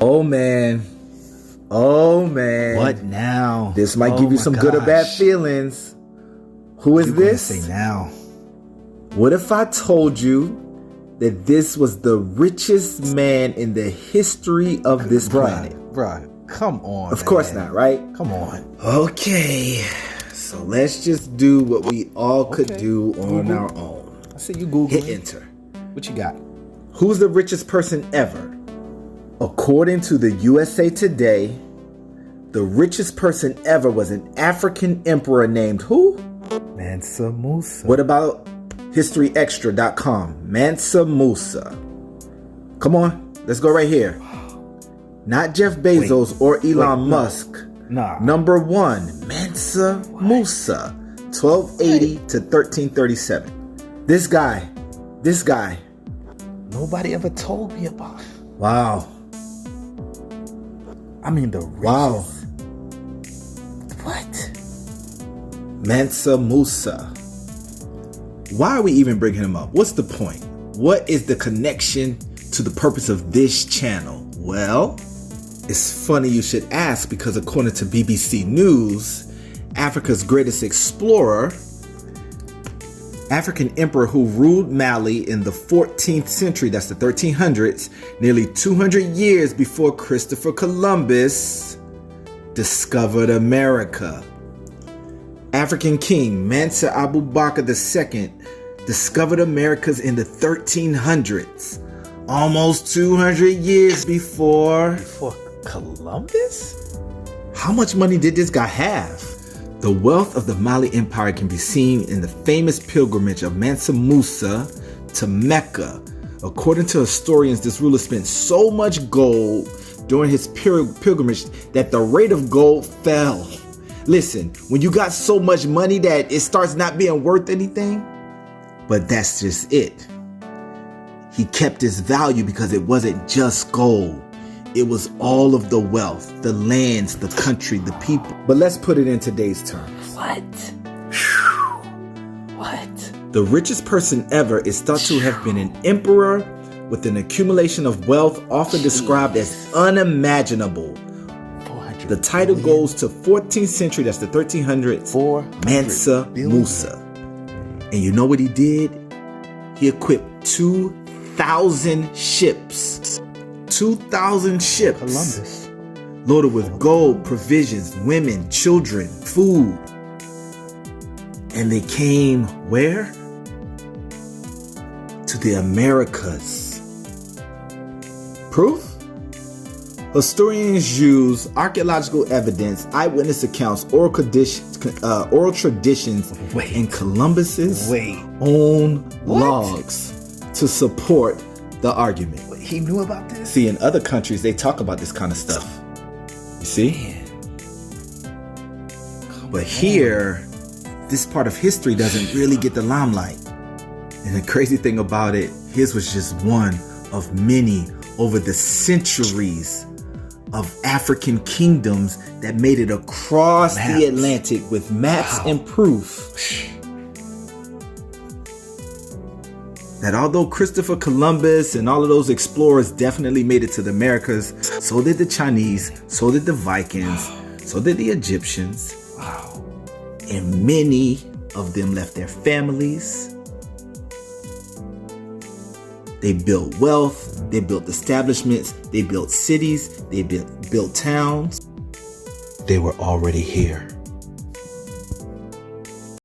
Oh man. Oh man. What now? This might give you some good or bad feelings. Who is this? Say now. What if I told you that this was the richest man in the history of this planet? Bruh, come on. Of course not, right? Come on. Okay. So let's just do what we all could do on Google. our own. I see you Googling. Hit enter. What you got? Who's the richest person ever? According to the USA Today, the richest person ever was an African emperor named who? Mansa Musa. What about historyextra.com? Mansa Musa. Come on, let's go right here. Not Jeff Bezos or Elon Musk. Nah. Number one, Mansa Musa, 1280 to 1337. This guy. Nobody ever told me about it. Wow. I mean, the richest. Wow. What? Mansa Musa. Why are we even bringing him up? What's the point? What is the connection to the purpose of this channel? Well, it's funny you should ask, because according to BBC News, Africa's greatest explorer, African emperor who ruled Mali in the 14th century, that's the 1300s, nearly 200 years before Christopher Columbus discovered America. African king Mansa Abu Bakr II discovered Americas in the 1300s, almost 200 years before Columbus? How much money did this guy have? The wealth of the Mali Empire can be seen in the famous pilgrimage of Mansa Musa to Mecca. According to historians, this ruler spent so much gold during his pilgrimage that the rate of gold fell. Listen, when you got so much money that it starts not being worth anything, but that's just it. He kept his value because it wasn't just gold. It was all of the wealth, the lands, the country, the people. But let's put it in today's terms. What? What? The richest person ever is thought to have been an emperor with an accumulation of wealth often described as unimaginable. The title goes to 14th century, that's the 1300s, Mansa Musa. And you know what he did? He equipped 2,000 ships. 2,000 ships. Columbus. Loaded with gold, provisions, women, children, food. And they came where? To the Americas. Proof? Historians use archaeological evidence, eyewitness accounts, oral traditions, and Columbus's own logs to support the argument. He knew about this? See, in other countries, they talk about this kind of stuff. You see? But here, this part of history doesn't really get the limelight. And the crazy thing about it, his was just one of many over the centuries of African kingdoms that made it across the Atlantic with maps and proof that although Christopher Columbus and all of those explorers definitely made it to the Americas, so did the Chinese, so did the Vikings, so did the Egyptians. Wow. And many of them left their families. They built wealth, they built establishments, they built cities, they built towns. They were already here.